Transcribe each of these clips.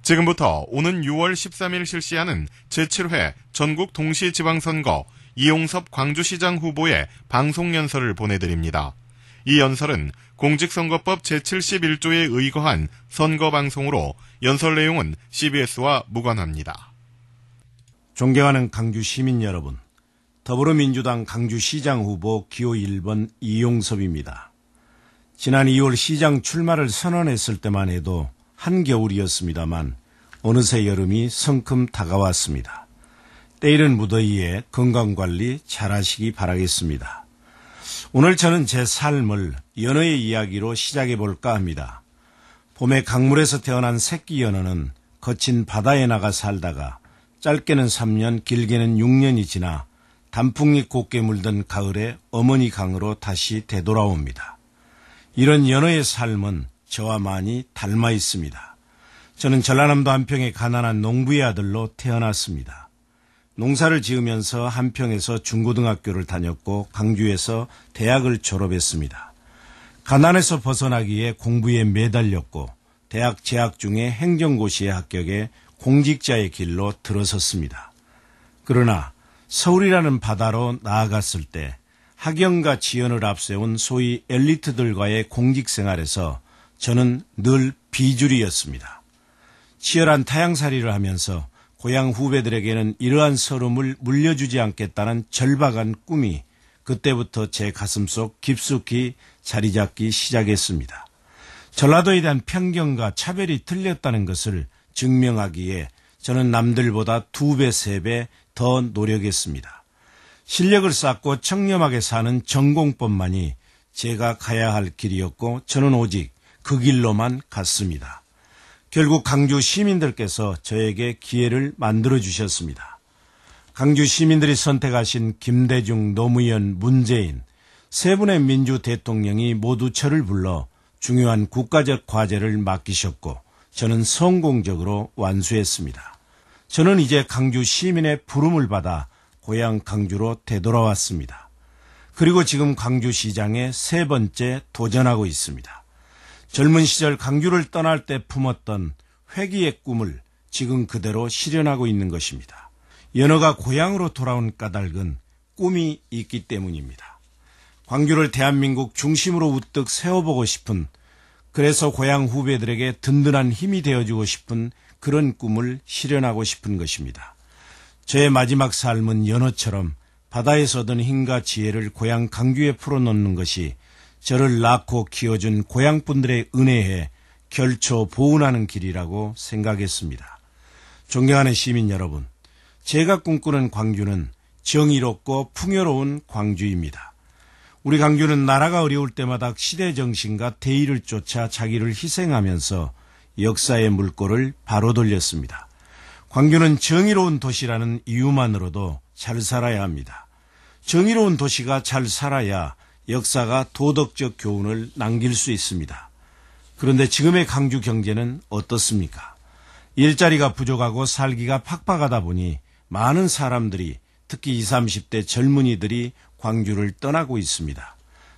지금부터 오는 6월 13일 실시하는 제7회 전국 동시지방선거 이용섭 광주시장 후보의 방송 연설을 보내드립니다. 이 연설은 공직선거법 제71조에 의거한 선거방송으로 연설 내용은 CBS와 무관합니다. 존경하는 강주 시민 여러분, 더불어민주당 강주시장 후보 기호 1번 이용섭입니다. 지난 2월 시장 출마를 선언했을 때만 해도 한겨울이었습니다만 어느새 여름이 성큼 다가왔습니다. 때이른 무더위에 건강관리 잘하시기 바라겠습니다. 오늘 저는 제 삶을 연어의 이야기로 시작해볼까 합니다. 봄에 강물에서 태어난 새끼 연어는 거친 바다에 나가 살다가 짧게는 3년, 길게는 6년이 지나 단풍잎 곱게 물든 가을에 어머니 강으로 다시 되돌아옵니다. 이런 연어의 삶은 저와 많이 닮아 있습니다. 저는 전라남도 한평의 가난한 농부의 아들로 태어났습니다. 농사를 지으면서 한평에서 중고등학교를 다녔고 광주에서 대학을 졸업했습니다. 가난에서 벗어나기에 공부에 매달렸고 대학 재학 중에 행정고시에 합격해 공직자의 길로 들어섰습니다. 그러나 서울이라는 바다로 나아갔을 때 학연과 지연을 앞세운 소위 엘리트들과의 공직생활에서 저는 늘 비주류였습니다. 치열한 타향살이를 하면서 고향 후배들에게는 이러한 서름을 물려주지 않겠다는 절박한 꿈이 그때부터 제 가슴속 깊숙이 자리 잡기 시작했습니다. 전라도에 대한 편견과 차별이 틀렸다는 것을 증명하기에 저는 남들보다 2배, 3배 더 노력했습니다. 실력을 쌓고 청렴하게 사는 전공법만이 제가 가야 할 길이었고 저는 오직 그 길로만 갔습니다. 결국 강주 시민들께서 저에게 기회를 만들어 주셨습니다. 강주 시민들이 선택하신 김대중, 노무현, 문재인 세 분의 민주 대통령이 모두 저를 불러 중요한 국가적 과제를 맡기셨고 저는 성공적으로 완수했습니다. 저는 이제 강주 시민의 부름을 받아 고향 강주로 되돌아왔습니다. 그리고 지금 강주시장에 3번째 도전하고 있습니다. 젊은 시절 강주를 떠날 때 품었던 회기의 꿈을 지금 그대로 실현하고 있는 것입니다. 연어가 고향으로 돌아온 까닭은 꿈이 있기 때문입니다. 광주를 대한민국 중심으로 우뚝 세워보고 싶은, 그래서 고향 후배들에게 든든한 힘이 되어주고 싶은 그런 꿈을 실현하고 싶은 것입니다. 저의 마지막 삶은 연어처럼 바다에서 얻은 힘과 지혜를 고향 강주에 풀어놓는 것이 저를 낳고 키워준 고향분들의 은혜에 결초 보은하는 길이라고 생각했습니다. 존경하는 시민 여러분, 제가 꿈꾸는 광주는 정의롭고 풍요로운 광주입니다. 우리 광주는 나라가 어려울 때마다 시대 정신과 대의를 쫓아 자기를 희생하면서 역사의 물꼬를 바로 돌렸습니다. 광주는 정의로운 도시라는 이유만으로도 잘 살아야 합니다. 정의로운 도시가 잘 살아야 역사가 도덕적 교훈을 남길 수 있습니다. 그런데 지금의 강주 경제는 어떻습니까? 일자리가 부족하고 살기가 팍팍하다 보니 많은 사람들이, 특히 20, 30대 젊은이들이 광주를 떠나고 있습니다.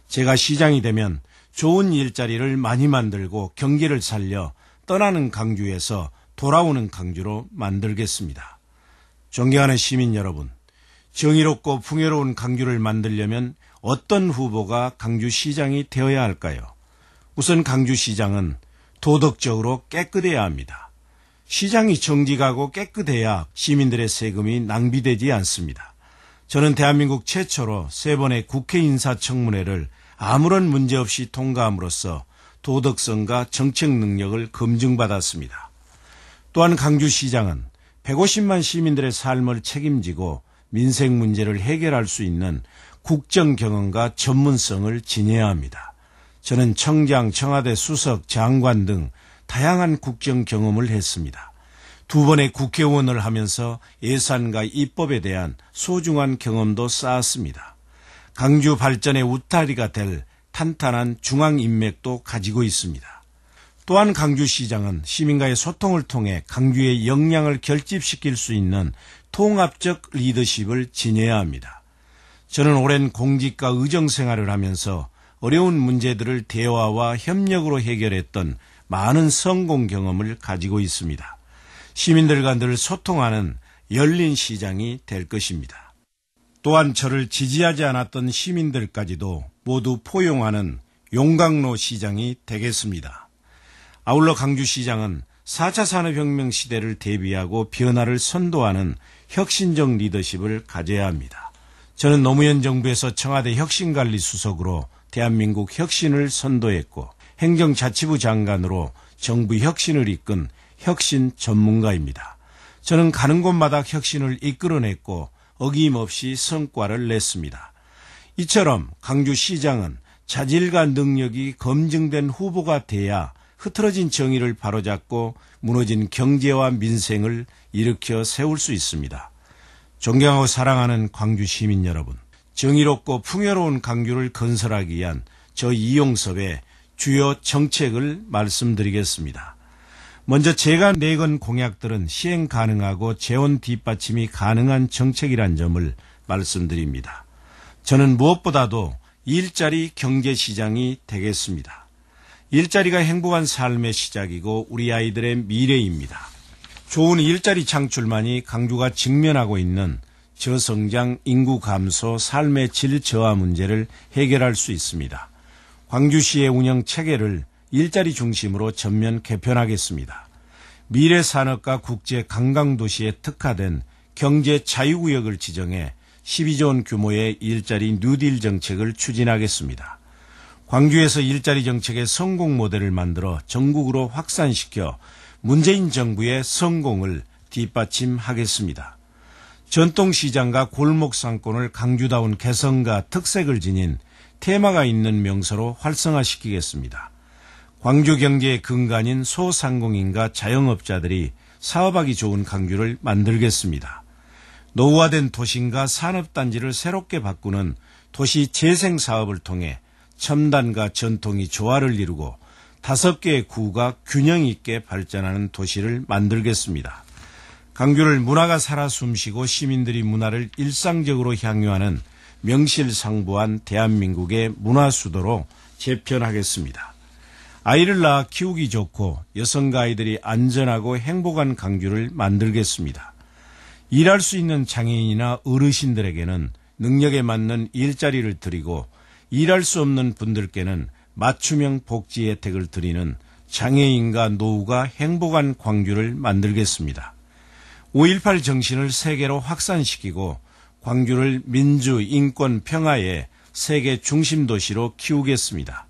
제가 시장이 되면 좋은 일자리를 많이 만들고 경기를 살려 떠나는 강주에서 돌아오는 강주로 만들겠습니다. 존경하는 시민 여러분, 정의롭고 풍요로운 강주를 만들려면 어떤 후보가 강주시장이 되어야 할까요? 우선 강주시장은 도덕적으로 깨끗해야 합니다. 시장이 정직하고 깨끗해야 시민들의 세금이 낭비되지 않습니다. 저는 대한민국 최초로 3번의 국회 인사청문회를 아무런 문제 없이 통과함으로써 도덕성과 정책 능력을 검증받았습니다. 또한 강주시장은 150만 시민들의 삶을 책임지고 민생 문제를 해결할 수 있는 국정 경험과 전문성을 지녀야 합니다. 저는 청장, 청와대 수석, 장관 등 다양한 국정 경험을 했습니다. 2번의 국회의원을 하면서 예산과 입법에 대한 소중한 경험도 쌓았습니다. 강주 발전의 울타리가 될 탄탄한 중앙인맥도 가지고 있습니다. 또한 강주시장은 시민과의 소통을 통해 강주의 역량을 결집시킬 수 있는 통합적 리더십을 지녀야 합니다. 저는 오랜 공직과 의정 생활을 하면서 어려운 문제들을 대화와 협력으로 해결했던 많은 성공 경험을 가지고 있습니다. 시민들과 늘 소통하는 열린 시장이 될 것입니다. 또한 저를 지지하지 않았던 시민들까지도 모두 포용하는 용광로 시장이 되겠습니다. 아울러 강주시장은 4차 산업혁명 시대를 대비하고 변화를 선도하는 혁신적 리더십을 가져야 합니다. 저는 노무현 정부에서 청와대 혁신관리수석으로 대한민국 혁신을 선도했고 행정자치부 장관으로 정부 혁신을 이끈 혁신 전문가입니다. 저는 가는 곳마다 혁신을 이끌어냈고 어김없이 성과를 냈습니다. 이처럼 강주시장은 자질과 능력이 검증된 후보가 돼야 흐트러진 정의를 바로잡고 무너진 경제와 민생을 일으켜 세울 수 있습니다. 존경하고 사랑하는 광주 시민 여러분, 정의롭고 풍요로운 강주를 건설하기 위한 저 이용섭의 주요 정책을 말씀드리겠습니다. 먼저 제가 내건 공약들은 시행 가능하고 재원 뒷받침이 가능한 정책이란 점을 말씀드립니다. 저는 무엇보다도 일자리 경제시장이 되겠습니다. 일자리가 행복한 삶의 시작이고 우리 아이들의 미래입니다. 좋은 일자리 창출만이 강주가 직면하고 있는 저성장, 인구 감소, 삶의 질 저하 문제를 해결할 수 있습니다. 광주시의 운영 체계를 일자리 중심으로 전면 개편하겠습니다. 미래 산업과 국제 관광도시에 특화된 경제 자유구역을 지정해 12조 원 규모의 일자리 뉴딜 정책을 추진하겠습니다. 광주에서 일자리 정책의 성공 모델을 만들어 전국으로 확산시켜 문재인 정부의 성공을 뒷받침하겠습니다. 전통시장과 골목상권을 강주다운 개성과 특색을 지닌 테마가 있는 명소로 활성화시키겠습니다. 광주 경제의 근간인 소상공인과 자영업자들이 사업하기 좋은 강주를 만들겠습니다. 노후화된 도심과 산업단지를 새롭게 바꾸는 도시 재생 사업을 통해 첨단과 전통이 조화를 이루고 5개의 구가 균형 있게 발전하는 도시를 만들겠습니다. 강주를 문화가 살아 숨쉬고 시민들이 문화를 일상적으로 향유하는 명실상부한 대한민국의 문화수도로 재편하겠습니다. 아이를 낳아 키우기 좋고 여성과 아이들이 안전하고 행복한 강주를 만들겠습니다. 일할 수 있는 장애인이나 어르신들에게는 능력에 맞는 일자리를 드리고 일할 수 없는 분들께는 맞춤형 복지 혜택을 드리는 장애인과 노후가 행복한 광주를 만들겠습니다. 5.18 정신을 세계로 확산시키고 광주를 민주, 인권, 평화의 세계 중심 도시로 키우겠습니다.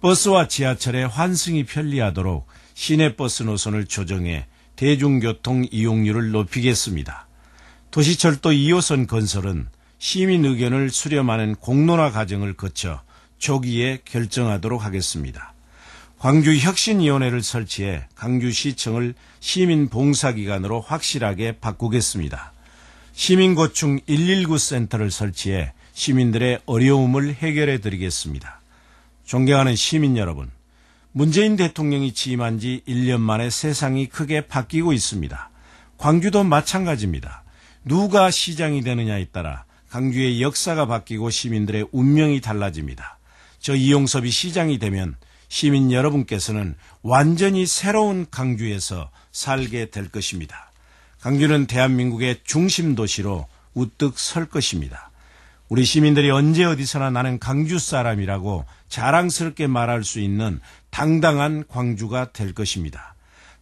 버스와 지하철의 환승이 편리하도록 시내버스 노선을 조정해 대중교통 이용률을 높이겠습니다. 도시철도 2호선 건설은 시민 의견을 수렴하는 공론화 과정을 거쳐 조기에 결정하도록 하겠습니다. 광주혁신위원회를 설치해 강주시청을 시민봉사기관으로 확실하게 바꾸겠습니다. 시민고충 119 센터를 설치해 시민들의 어려움을 해결해 드리겠습니다. 존경하는 시민 여러분, 문재인 대통령이 취임한 지 1년 만에 세상이 크게 바뀌고 있습니다. 광주도 마찬가지입니다. 누가 시장이 되느냐에 따라 강주의 역사가 바뀌고 시민들의 운명이 달라집니다. 저 이용섭이 시장이 되면 시민 여러분께서는 완전히 새로운 강주에서 살게 될 것입니다. 강주는 대한민국의 중심 도시로 우뚝 설 것입니다. 우리 시민들이 언제 어디서나 나는 강주 사람이라고 자랑스럽게 말할 수 있는 당당한 광주가 될 것입니다.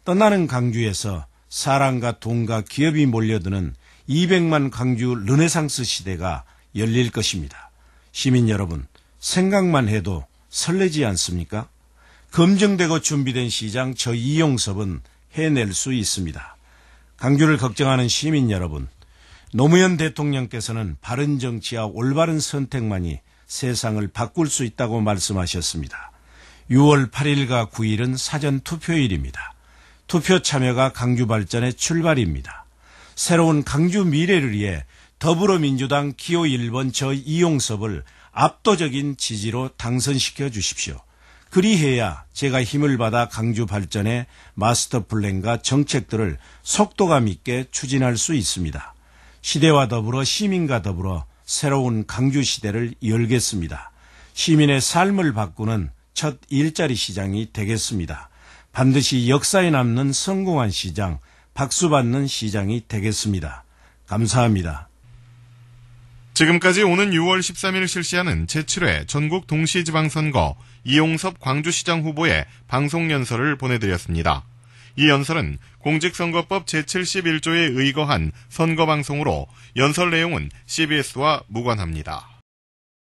떠나는 강주에서 사랑과 돈과 기업이 몰려드는 200만 강주 르네상스 시대가 열릴 것입니다. 시민 여러분, 생각만 해도 설레지 않습니까? 검증되고 준비된 시장 저 이용섭은 해낼 수 있습니다. 강주를 걱정하는 시민 여러분, 노무현 대통령께서는 바른 정치와 올바른 선택만이 세상을 바꿀 수 있다고 말씀하셨습니다. 6월 8일과 9일은 사전 투표일입니다. 투표 참여가 강주 발전의 출발입니다. 새로운 강주 미래를 위해 더불어민주당 기호 1번 저 이용섭을 압도적인 지지로 당선시켜 주십시오. 그리해야 제가 힘을 받아 강주 발전의 마스터 플랜과 정책들을 속도감 있게 추진할 수 있습니다. 시대와 더불어 시민과 더불어 새로운 강주 시대를 열겠습니다. 시민의 삶을 바꾸는 첫 일자리 시장이 되겠습니다. 반드시 역사에 남는 성공한 시장, 박수 받는 시장이 되겠습니다. 감사합니다. 지금까지 오는 6월 13일 실시하는 제7회 전국 동시지방선거 이용섭 광주시장 후보의 방송연설을 보내드렸습니다. 이 연설은 공직선거법 제71조에 의거한 선거방송으로 연설 내용은 CBS와 무관합니다.